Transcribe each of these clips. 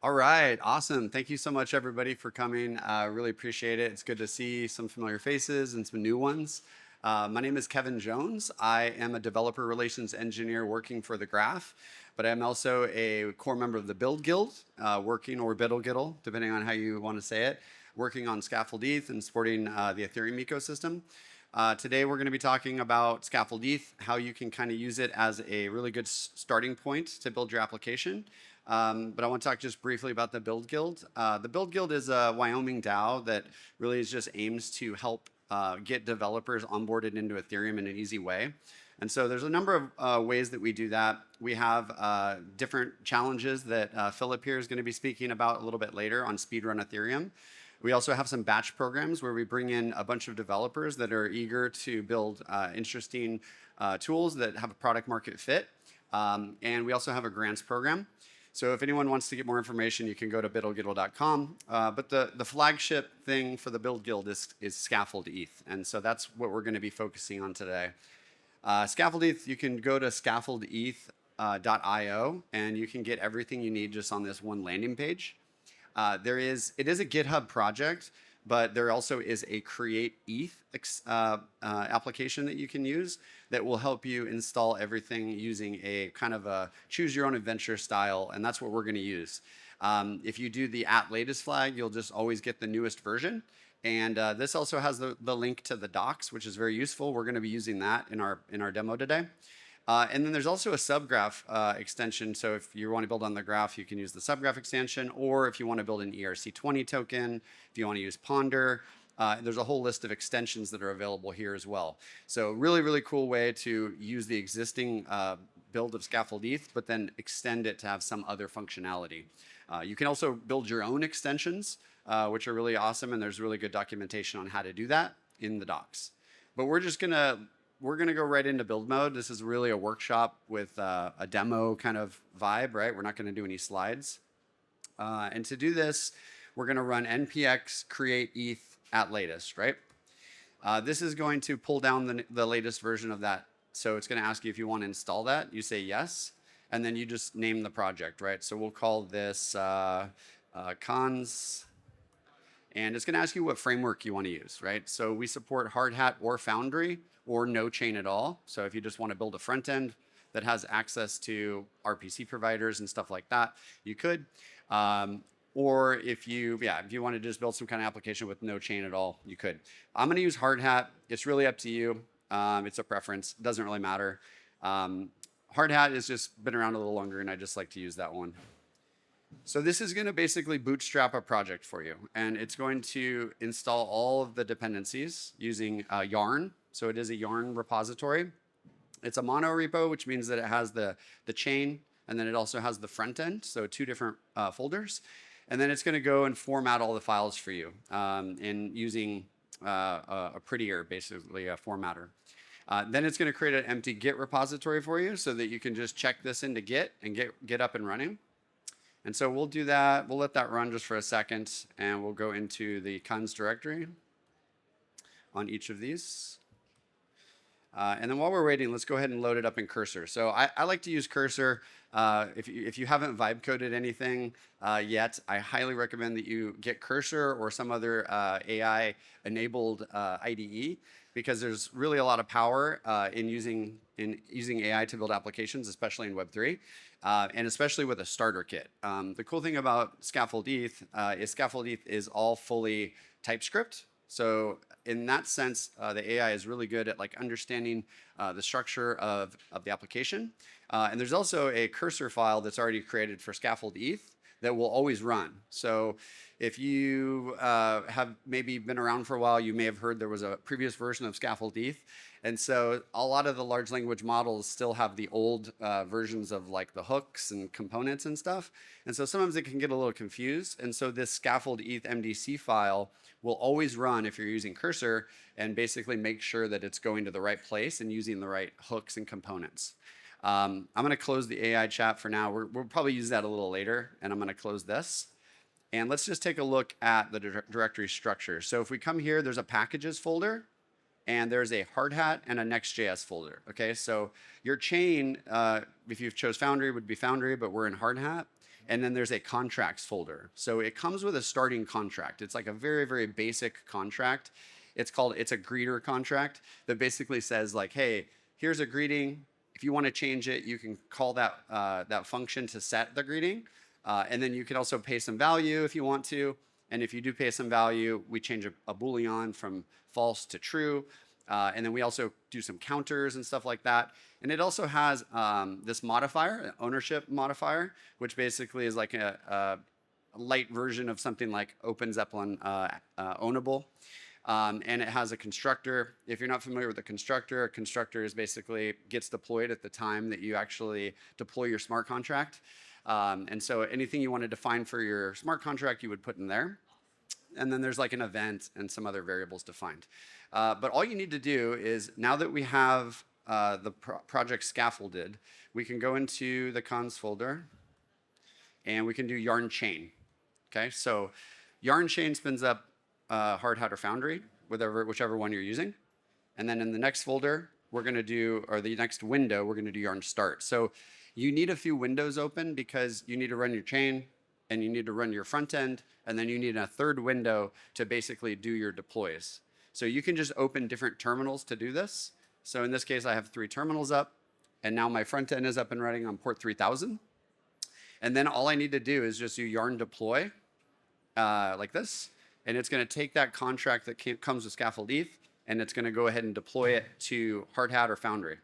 All right, awesome. Thank you so much, everybody, for coming. Really appreciate it. It's good to see some familiar faces and some new ones. My name is Kevin Jones. I am a developer relations engineer working for the Graph, but I'm also a core member of the Build Guild, working, or BuildGuild, depending on how you want to say it, working on Scaffold ETH and supporting the Ethereum ecosystem. Today, we're going to be talking about Scaffold ETH, how you can kind of use it as a really good starting point to build your application. But I want to talk just briefly about the Build Guild. The Build Guild is a Wyoming DAO that really is just aims to help get developers onboarded into Ethereum in an easy way. And so there's a number of ways that we do that. We have different challenges that Philip here is going to be speaking about a little bit later on Speedrun Ethereum. We also have some batch programs where we bring in a bunch of developers that are eager to build interesting tools that have a product market fit. And we also have a grants program. So if anyone wants to get more information, you can go to buildguild.com. But the flagship thing for the Build Guild is Scaffold ETH. And so that's what we're going to be focusing on today. Scaffold ETH, you can go to scaffoldeth.io and you can get everything you need just on this one landing page. It is a GitHub project, but there also is a Create ETH application that you can use that will help you install everything using a kind of a choose your own adventure style, and that's what we're going to use. If you do the @latest flag, you'll just always get the newest version. And this also has the link to the docs, which is very useful. We're going to be using that in our demo today. And then there's also a subgraph extension. So if you want to build on the graph, you can use the subgraph extension. Or if you want to build an ERC20 token, if you want to use Ponder, there's a whole list of extensions that are available here as well. So really, really cool way to use the existing build of Scaffold ETH, but then extend it to have some other functionality. You can also build your own extensions, which are really awesome. And there's really good documentation on how to do that in the docs. But we're going to go right into build mode. This is really a workshop with a demo kind of vibe, right? We're not going to do any slides. And to do this, we're going to run npx create ETH @latest, right? This is going to pull down the latest version of that. So it's going to ask you if you want to install that. You say yes, and then you just name the project, right? So we'll call this cons. And it's going to ask you what framework you want to use, right? So we support Hardhat or Foundry or no chain at all. So if you just want to build a front end that has access to RPC providers and stuff like that, you could. Or if you want to just build some kind of application with no chain at all, you could. I'm going to use Hardhat. It's really up to you. It's a preference. It doesn't really matter. Hardhat has just been around a little longer, and I just like to use that one. So this is going to basically bootstrap a project for you, and it's going to install all of the dependencies using Yarn. So it is a Yarn repository. It's a monorepo, which means that it has the chain, and then it also has the front end, so two different folders. And then it's going to go and format all the files for you in using a prettier, basically, a formatter. Then it's going to create an empty Git repository for you so that you can just check this into Git and get up and running. And so we'll do that. We'll let that run just for a second, and we'll go into the cons directory on each of these. And then while we're waiting, let's go ahead and load it up in Cursor. So I like to use Cursor. If you haven't vibe coded anything yet, I highly recommend that you get Cursor or some other AI-enabled IDE, because there's really a lot of power in using AI to build applications, especially in Web3, and especially with a starter kit. The cool thing about Scaffold ETH is Scaffold ETH is all fully TypeScript. So in that sense, the AI is really good at understanding the structure of the application. And there's also a cursor file that's already created for Scaffold ETH that will always run. So if you have maybe been around for a while, you may have heard there was a previous version of Scaffold ETH. And so a lot of the large language models still have the old versions of the hooks and components and stuff. And so sometimes it can get a little confused. And so this Scaffold ETH MDC file will always run if you're using Cursor, and basically make sure that it's going to the right place and using the right hooks and components. I'm going to close the AI chat for now. We'll probably use that a little later, and I'm going to close this. And let's just take a look at the directory structure. So if we come here, there's a packages folder, and there's a Hardhat and a Next.js folder. Okay, so your chain, if you chose Foundry, would be Foundry, but we're in Hardhat. And then there's a contracts folder. So it comes with a starting contract. It's like a very, very basic contract. It's a greeter contract that basically says like, hey, here's a greeting. If you want to change it, you can call that function to set the greeting. And then you can also pay some value if you want to. And if you do pay some value, we change a Boolean from false to true. And then we also do some counters and stuff like that. And it also has this modifier, an ownership modifier, which basically is like a light version of something like OpenZeppelin ownable. And it has a constructor. If you're not familiar with a constructor is basically gets deployed at the time that you actually deploy your smart contract. And so anything you want to define for your smart contract, you would put in there. And then there's like an event and some other variables defined. But all you need to do is, now that we have the project scaffolded, we can go into the cons folder and we can do yarn chain. Okay, so yarn chain spins up Hardhat or Foundry, whichever one you're using. And then in the next folder, we're going to do, or the next window, we're going to do yarn start. So you need a few windows open because you need to run your chain and you need to run your front end, and then you need a third window to basically do your deploys. So you can just open different terminals to do this. So in this case, I have 3 terminals up, and now my front end is up and running on port 3000. And then all I need to do is just do yarn deploy like this. And it's going to take that contract that comes with Scaffold ETH, and it's going to go ahead and deploy it to Hardhat or Foundry.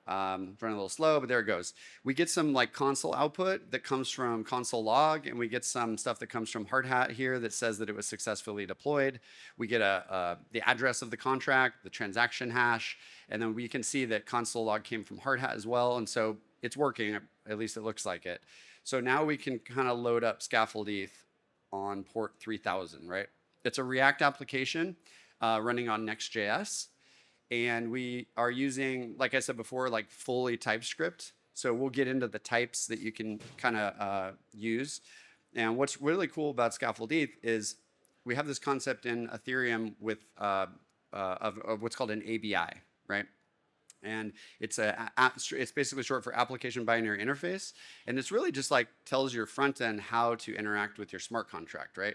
Running a little slow, but there it goes. We get some like console output that comes from console log, and we get some stuff that comes from Hardhat here that says that it was successfully deployed. We get the address of the contract, the transaction hash, and then we can see that console log came from Hardhat as well, and so it's working, at least it looks like it. So now we can kind of load up Scaffold ETH on port 3000, right? It's a React application running on Next.js. And we are using, like I said before, like fully TypeScript. So we'll get into the types that you can kind of use. And what's really cool about Scaffold ETH is we have this concept in Ethereum with of what's called an ABI, right? And it's basically short for application binary interface. And it's really just like tells your front end how to interact with your smart contract, right?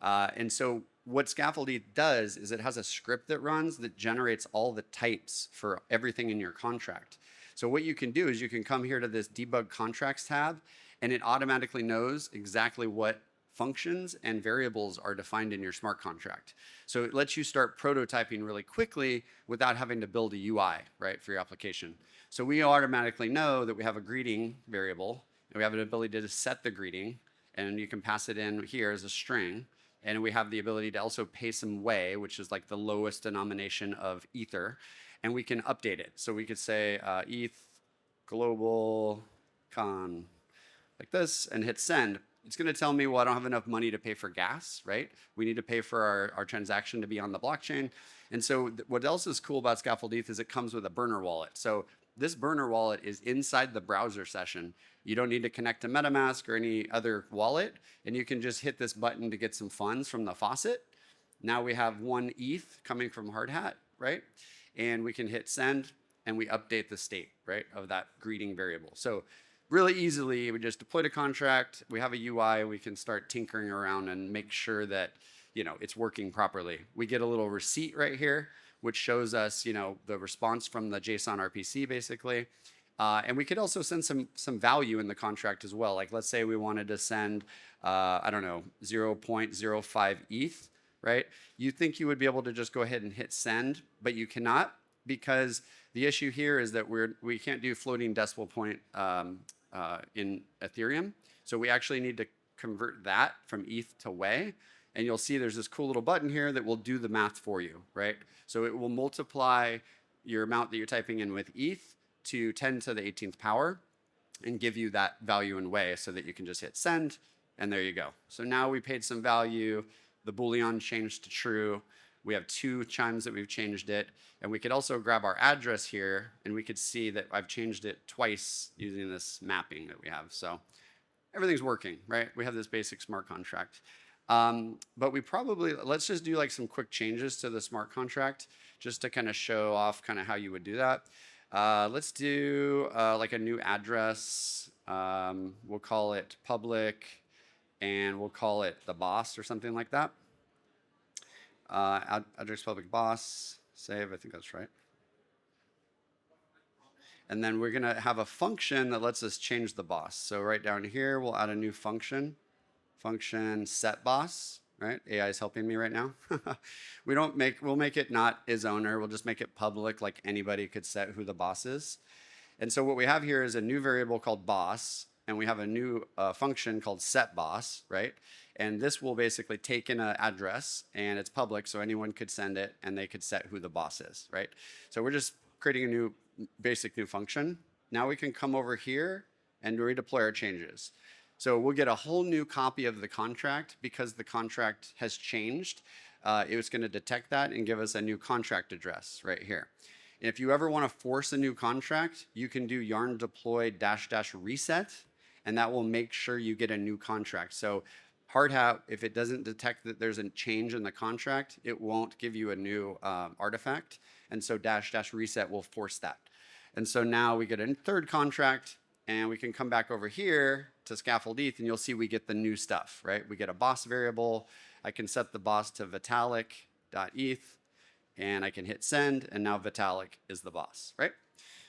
And so what Scaffold ETH does is it has a script that runs that generates all the types for everything in your contract. So what you can do is you can come here to this debug contracts tab, and it automatically knows exactly what functions and variables are defined in your smart contract. So it lets you start prototyping really quickly without having to build a UI, right, for your application. So we automatically know that we have a greeting variable, and we have an ability to set the greeting, and you can pass it in here as a string. And we have the ability to also pay some way, which is like the lowest denomination of Ether. And we can update it. So we could say ETH global con like this and hit send. It's going to tell me, well, I don't have enough money to pay for gas, right? We need to pay for our transaction to be on the blockchain. And so what else is cool about Scaffold ETH is it comes with a burner wallet. So this burner wallet is inside the browser session. You don't need to connect to MetaMask or any other wallet, and you can just hit this button to get some funds from the Faucet. Now we have 1 ETH coming from Hardhat, right? And we can hit send, and we update the state, right, of that greeting variable. So really easily, we just deployed a contract, we have a UI, we can start tinkering around and make sure that, you know, it's working properly. We get a little receipt right here, which shows us, you know, the response from the JSON RPC basically. And we could also send some value in the contract as well. Like let's say we wanted to send, I don't know, 0.05 ETH, right? You think you would be able to just go ahead and hit send, but you cannot, because the issue here is that we can't do floating decimal point in Ethereum. So we actually need to convert that from ETH to Wei. And you'll see there's this cool little button here that will do the math for you, right? So it will multiply your amount that you're typing in with ETH to 10 to the 18th power and give you that value in Wei so that you can just hit send, and there you go. So now we paid some value, the Boolean changed to true, we have 2 chimes that we've changed it, and we could also grab our address here, and we could see that I've changed it twice using this mapping that we have. So everything's working, right? We have this basic smart contract. But let's just do like some quick changes to the smart contract just to kind of show off kind of how you would do that. Let's do like a new address We'll call it public, and we'll call it the boss or something like that. Address public boss, save, I think that's right. And then we're gonna have a function that lets us change the boss. So right down here, we'll add a new function set boss, right? AI is helping me right now. We'll make it not is owner, we'll just make it public, like anybody could set who the boss is. And so what we have here is a new variable called boss, and we have a new function called set boss, right? And this will basically take in an address, and it's public, so anyone could send it, and they could set who the boss is, right? So we're just creating a new basic new function. Now we can come over here and redeploy our changes. So we'll get a whole new copy of the contract because the contract has changed. It was going to detect that and give us a new contract address right here. And if you ever want to force a new contract, you can do yarn deploy -- reset, and that will make sure you get a new contract. So Hardhat, if it doesn't detect that there's a change in the contract, it won't give you a new artifact. And so -- reset will force that. And so now we get a third contract, and we can come back over here to Scaffold ETH, and you'll see we get the new stuff, right? We get a boss variable. I can set the boss to Vitalik.eth, and I can hit send, and now Vitalik is the boss, right?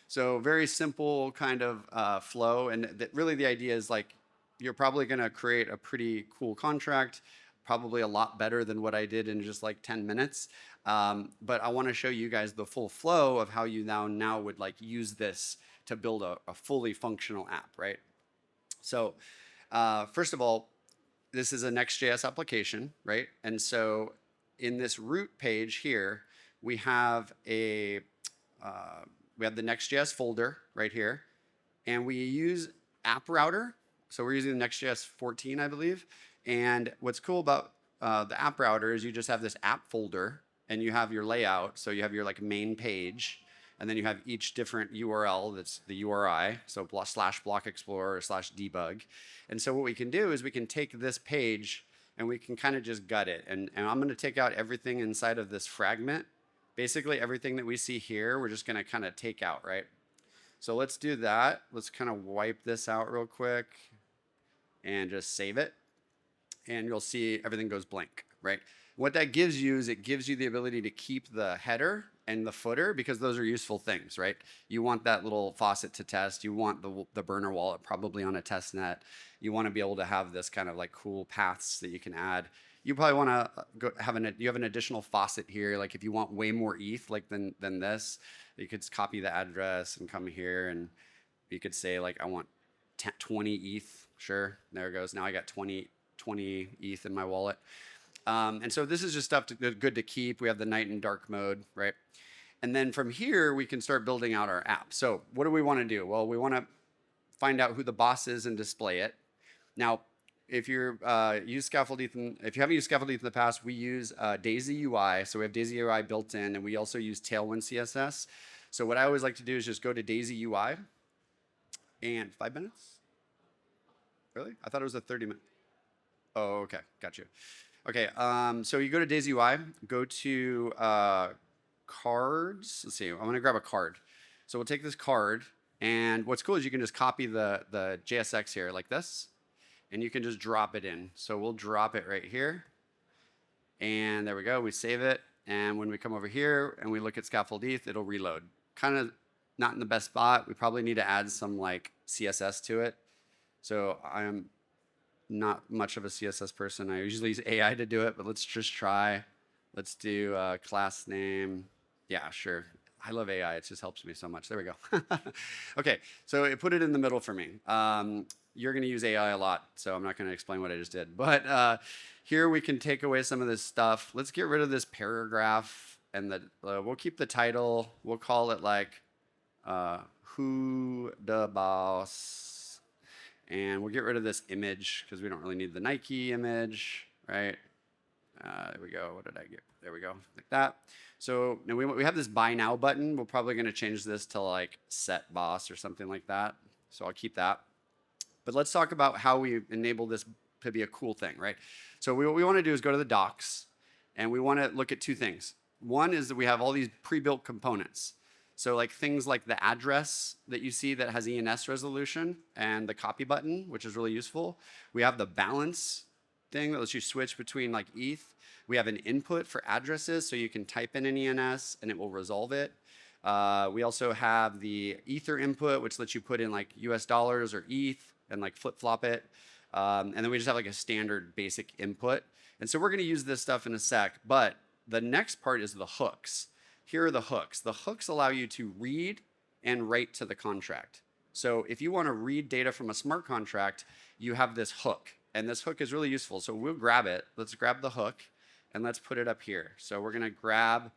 So very simple kind of flow, and really the idea is like, you're probably gonna create a pretty cool contract, probably a lot better than what I did in just like 10 minutes. But I wanna show you guys the full flow of how you now would like use this to build a fully functional app, right? So first of all, this is a Next.js application, right? And so in this root page here, we have the Next.js folder right here, and we use app router. So we're using the Next.js 14, I believe. And what's cool about the app router is you just have this app folder, and you have your layout. So you have your like main page, and then you have each different URL that's the URI, so /block explorer or /debug. And so what we can do is we can take this page and we can kind of just gut it. And I'm going to take out everything inside of this fragment. Basically everything that we see here, we're just going to kind of take out, right? So let's do that. Let's kind of wipe this out real quick and just save it. And you'll see everything goes blank, right? What that gives you is it gives you the ability to keep the header and the footer, because those are useful things, right? You want that little faucet to test. You want the burner wallet probably on a testnet. You want to be able to have this kind of like cool paths that you can add. You probably want to have an additional faucet here. Like if you want way more ETH like than this, you could copy the address and come here, and you could say like I want 20 ETH. Sure, there it goes. Now I got 20 ETH in my wallet. And so this is just stuff good to keep. We have the night and dark mode, right? And then from here, we can start building out our app. So what do we want to do? Well, we want to find out who the boss is and display it. Now, if you use Scaffold ETH, if you haven't used Scaffold ETH in the past, we use DaisyUI. So we have DaisyUI built in, and we also use Tailwind CSS. So what I always like to do is just go to DaisyUI, and 5 minutes? Really? I thought it was a 30-minute. Oh, okay, got you. Okay, so you go to DaisyUI, go to cards. Let's see, I'm gonna grab a card. So we'll take this card, and what's cool is you can just copy the JSX here like this, and you can just drop it in. So we'll drop it right here, and there we go, we save it, and when we come over here and we look at Scaffold ETH, it'll reload. Kind of not in the best spot. We probably need to add some like CSS to it. So I'm not much of a CSS person. I usually use AI to do it, but let's just try. Let's do class name. Yeah, sure. I love AI. It just helps me so much. There we go. Okay, so it put it in the middle for me. You're going to use AI a lot, so I'm not going to explain what I just did. But here we can take away some of this stuff. Let's get rid of this paragraph, and we'll keep the title. We'll call it like who the boss. And we'll get rid of this image because we don't really need the Nike image, right? There we go. What did I get? There we go, like that. So now we have this buy now button. We're probably going to change this to like set boss or something like that. So I'll keep that. But let's talk about how we enable this to be a cool thing, right? So what we want to do is go to the docs, and we want to look at two things. One is that we have all these pre-built components. So like things like the address that you see that has ENS resolution and the copy button, which is really useful. We have the balance thing that lets you switch between like ETH. We have an input for addresses, so you can type in an ENS and it will resolve it. We also have the Ether input, which lets you put in like US dollars or ETH and like flip-flop it. And then we just have like a standard basic input. And so we're going to use this stuff in a sec, but the next part is the hooks. Here are the hooks. The hooks allow you to read and write to the contract. So if you want to read data from a smart contract, you have this hook. And this hook is really useful. So we'll grab it. Let's grab the hook and let's put it up here. So we're going to grab,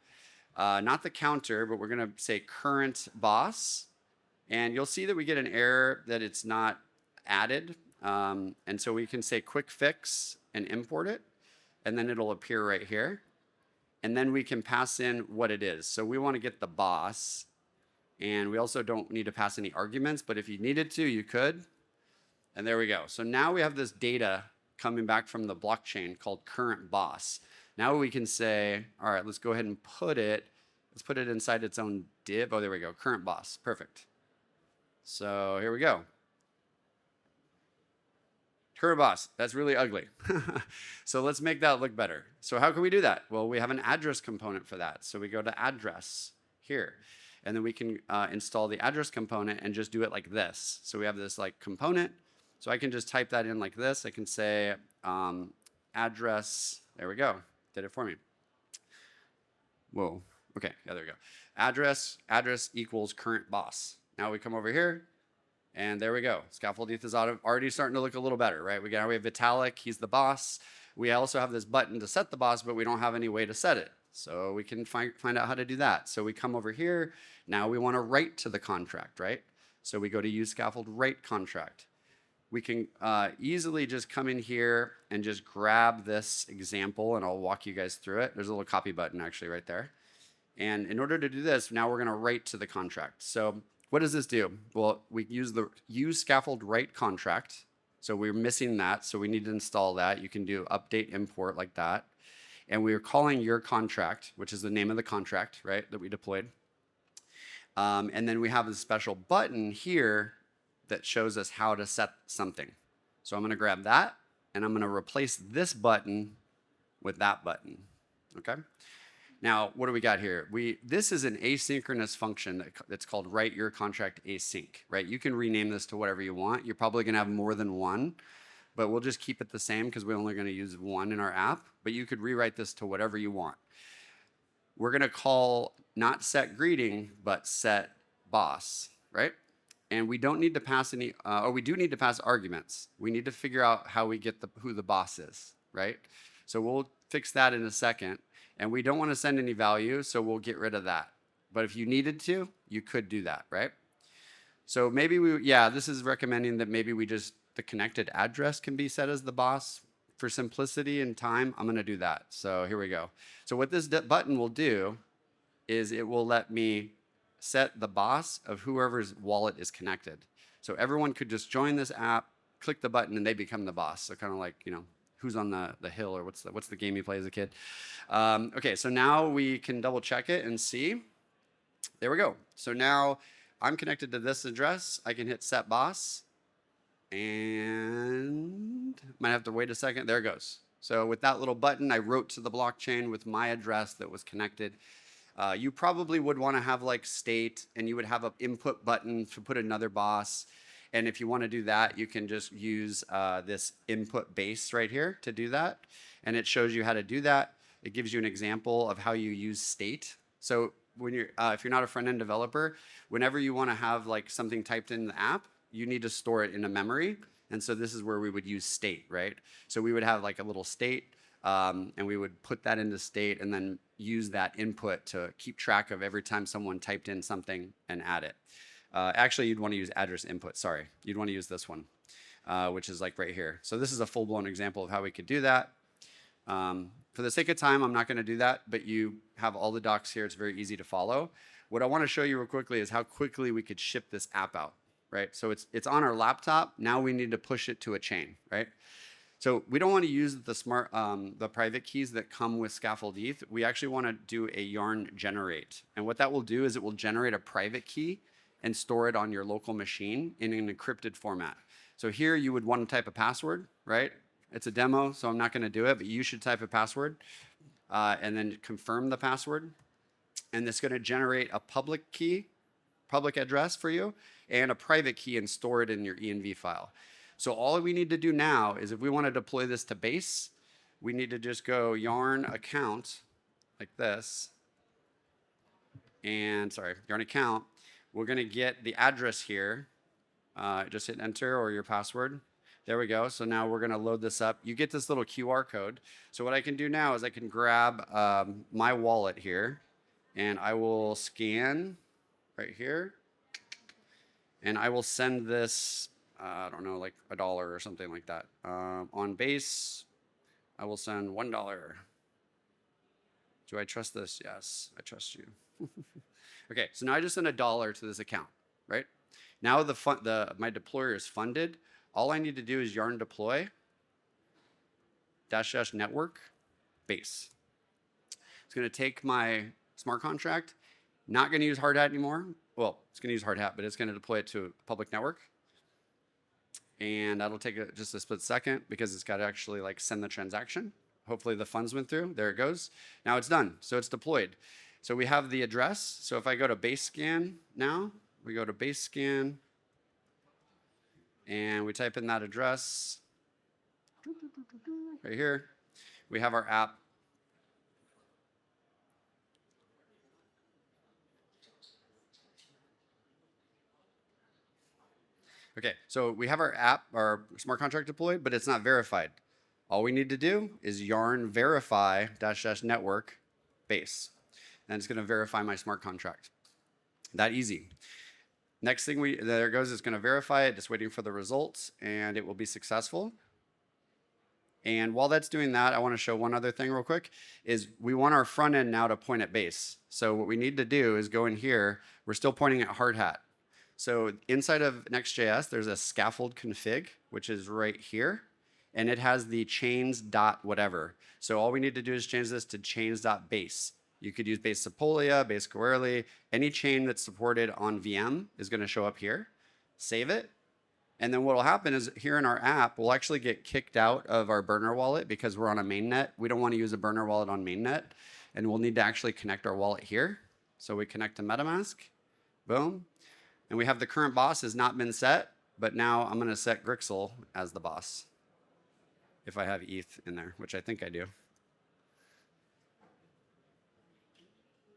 not the counter, but we're going to say current boss. And you'll see that we get an error that it's not added. And so we can say quick fix and import it. And then it'll appear right here. And then we can pass in what it is. So we want to get the boss. And we also don't need to pass any arguments, but if you needed to, you could. And there we go. So now we have this data coming back from the blockchain called current boss. Now we can say, all right, let's go ahead and let's put it inside its own div. Oh, there we go, current boss, perfect. So here we go. Current boss, that's really ugly. So let's make that look better. So how can we do that? Well, we have an address component for that. So we go to address here, and then we can install the address component and just do it like this. So we have this like component. So I can just type that in like this. I can say address, there we go, did it for me. Whoa, okay, yeah, there we go. Address equals current boss. Now we come over here, and there we go. Scaffold ETH is already starting to look a little better, right? We have Vitalik, he's the boss. We also have this button to set the boss, but we don't have any way to set it. So we can find out how to do that. So we come over here. Now we want to write to the contract, right? So we go to use scaffold write contract. We can easily just come in here and just grab this example, and I'll walk you guys through it. There's a little copy button actually right there. And in order to do this, now we're going to write to the contract. So what does this do? Well, we use the use scaffold write contract. So we're missing that, so we need to install that. You can do update import like that. And we're calling your contract, which is the name of the contract, right, that we deployed. And then we have a special button here that shows us how to set something. So I'm going to grab that, and I'm going to replace this button with that button, okay? Now, what do we got here? This is an asynchronous function that's called write your contract async, right? You can rename this to whatever you want. You're probably going to have more than one, but we'll just keep it the same because we're only going to use one in our app, but you could rewrite this to whatever you want. We're going to call not set greeting, but set boss, right? And we don't need to pass any, or we do need to pass arguments. We need to figure out how we get who the boss is, right? So we'll fix that in a second. And we don't want to send any value, so we'll get rid of that. But if you needed to, you could do that, right? So maybe this is recommending that maybe the connected address can be set as the boss. For simplicity and time, I'm going to do that. So here we go. So what this button will do is it will let me set the boss of whoever's wallet is connected. So everyone could just join this app, click the button, and they become the boss. So kind of like, who's on the hill, or what's the game you play as a kid. Okay, so now we can double check it and see. There we go. So now I'm connected to this address. I can hit set boss, and might have to wait a second. There it goes. So with that little button, I wrote to the blockchain with my address that was connected. You probably would want to have like state, and you would have an input button to put another boss. And if you want to do that, you can just use this input base right here to do that. And it shows you how to do that. It gives you an example of how you use state. So when if you're not a front-end developer, whenever you want to have like something typed in the app, you need to store it in a memory. And so this is where we would use state, right? So we would have like a little state, and we would put that into state and then use that input to keep track of every time someone typed in something and add it. Actually, you'd want to use address input, sorry. You'd want to use this one, which is like right here. So this is a full-blown example of how we could do that. For the sake of time, I'm not going to do that, but you have all the docs here. It's very easy to follow. What I want to show you real quickly is how quickly we could ship this app out, right? So it's on our laptop. Now we need to push it to a chain, right? So we don't want to use the private keys that come with Scaffold ETH. We actually want to do a yarn generate. And what that will do is it will generate a private key and store it on your local machine in an encrypted format. So here you would want to type a password, right? It's a demo, so I'm not going to do it, but you should type a password and then confirm the password. And it's going to generate a public key, public address for you, and a private key and store it in your env file. So all we need to do now is if we want to deploy this to base, we need to just go yarn account like this. And sorry, yarn account. We're going to get the address here. Just hit enter or your password. There we go. So now we're going to load this up. You get this little QR code. So what I can do now is I can grab my wallet here and I will scan right here. And I will send this, I don't know, like $1 or something like that. On base, I will send $1. Do I trust this? Yes, I trust you. Okay, so now I just sent $1 to this account, right? Now my deployer is funded. All I need to do is yarn deploy -- network base. It's going to take my smart contract. Not going to use Hardhat anymore. Well, it's going to use Hardhat, but it's going to deploy it to a public network. And that'll take just a split second because it's got to actually like send the transaction. Hopefully the funds went through. There it goes. Now it's done. So it's deployed. So we have the address. So if I go to base scan now, we go to base scan and we type in that address right here. We have our app. Okay, so we have our app, our smart contract deployed, but it's not verified. All we need to do is yarn verify -- network base. And it's going to verify my smart contract. That easy. Next thing there it goes, it's going to verify it, just waiting for the results, and it will be successful. And while that's doing that, I want to show one other thing real quick, is we want our front end now to point at base. So what we need to do is go in here, we're still pointing at Hardhat. So inside of Next.js, there's a scaffold config, which is right here. And it has the chains.whatever. So all we need to do is change this to chains.base. You could use base Sepolia, base Goerli. Any chain that's supported on VM is going to show up here. Save it. And then what will happen is here in our app, we'll actually get kicked out of our burner wallet because we're on a mainnet. We don't want to use a burner wallet on mainnet. And we'll need to actually connect our wallet here. So we connect to MetaMask. Boom. And we have the current boss has not been set, but now I'm going to set Grixel as the boss if I have ETH in there, which I think I do.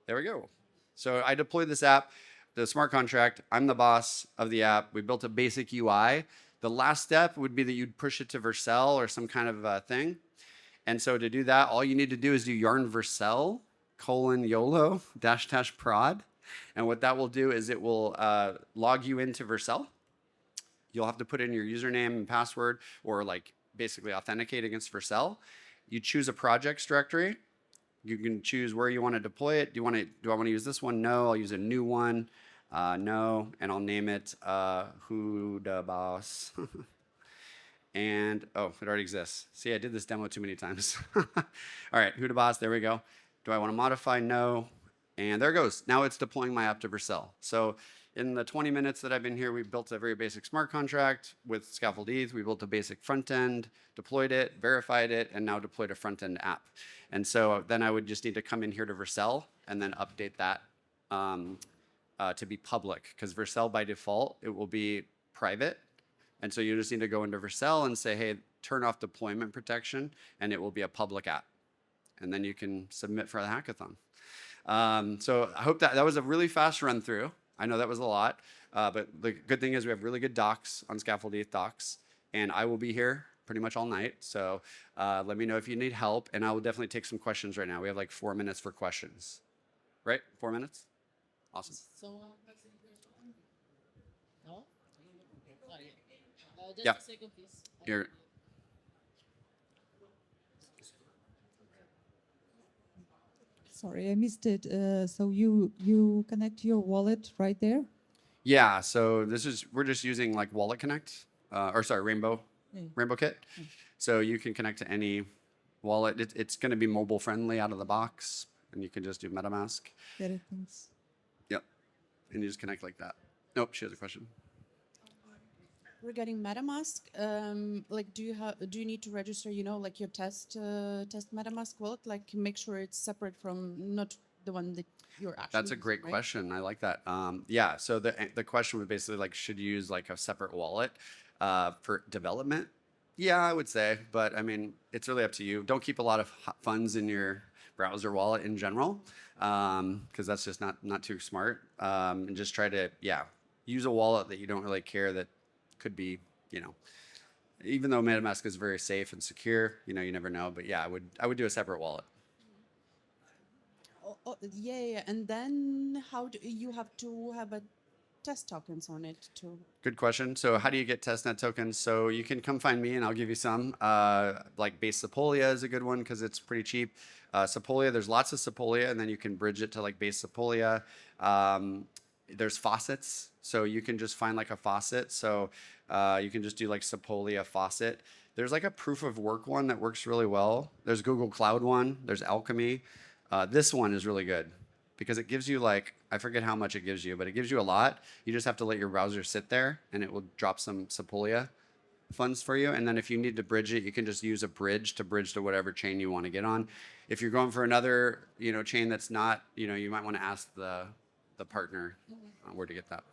There we go. So I deployed this app, the smart contract. I'm the boss of the app. We built a basic UI. The last step would be that you'd push it to Vercel or some kind of thing. And so to do that, all you need to do is do yarn Vercel :YOLO -- prod. And what that will do is it will log you into Vercel. You'll have to put in your username and password or like basically authenticate against Vercel. You choose a projects directory. You can choose where you want to deploy it. Do I want to use this one? No, I'll use a new one. No, and I'll name it Who Da Boss. And oh, it already exists. See, I did this demo too many times. All right, Who Da Boss, there we go. Do I want to modify? No. And there it goes. Now it's deploying my app to Vercel. So in the 20 minutes that I've been here, we built a very basic smart contract with Scaffold ETH. We built a basic front end, deployed it, verified it, and now deployed a front end app. And so then I would just need to come in here to Vercel and then update that to be public. Because Vercel by default, it will be private. And so you just need to go into Vercel and say, hey, turn off deployment protection, and it will be a public app. And then you can submit for the hackathon. So I hope that was a really fast run through. I know that was a lot, but the good thing is we have really good docs on Scaffold ETH docs, and I will be here pretty much all night. So let me know if you need help, and I will definitely take some questions right now. We have like 4 minutes for questions. Right? 4 minutes? Awesome. No? Just Yeah. a second, please. You're Sorry, I missed it. So you connect your wallet right there? Yeah, so we're just using like Wallet Connect, Rainbow Kit. So you can connect to any wallet. It's going to be mobile friendly out of the box, and you can just do MetaMask. Get it, thanks. Yep. And you just connect like that. Nope, she has a question. Regarding MetaMask, like, do you need to register, like your test MetaMask wallet, like make sure it's separate from not the one that you're actually That's a great using, right? question. I like that. Yeah. So the question was basically like, should you use like a separate wallet for development? Yeah, I would say, but I mean, it's really up to you. Don't keep a lot of funds in your browser wallet in general, because that's just not too smart. And just try to, use a wallet that you don't really care that could be, even though MetaMask is very safe and secure, you never know. But yeah, I would do a separate wallet. Yeah. And then how do you have to have a test tokens on it too? Good question. So how do you get testnet tokens? So you can come find me and I'll give you some. Like base Sepolia is a good one because it's pretty cheap. Sepolia, there's lots of Sepolia, and then you can bridge it to like base Sepolia. There's faucets, so you can just find like a faucet. So you can just do like Sepolia faucet. There's like a proof of work one that works really well. There's Google Cloud one. There's Alchemy. This one is really good because it gives you like, I forget how much it gives you, but it gives you a lot. You just have to let your browser sit there and it will drop some Sepolia funds for you. And then if you need to bridge it, you can just use a bridge to whatever chain you want to get on. If you're going for another, chain that's not, you might want to ask the partner where to get that.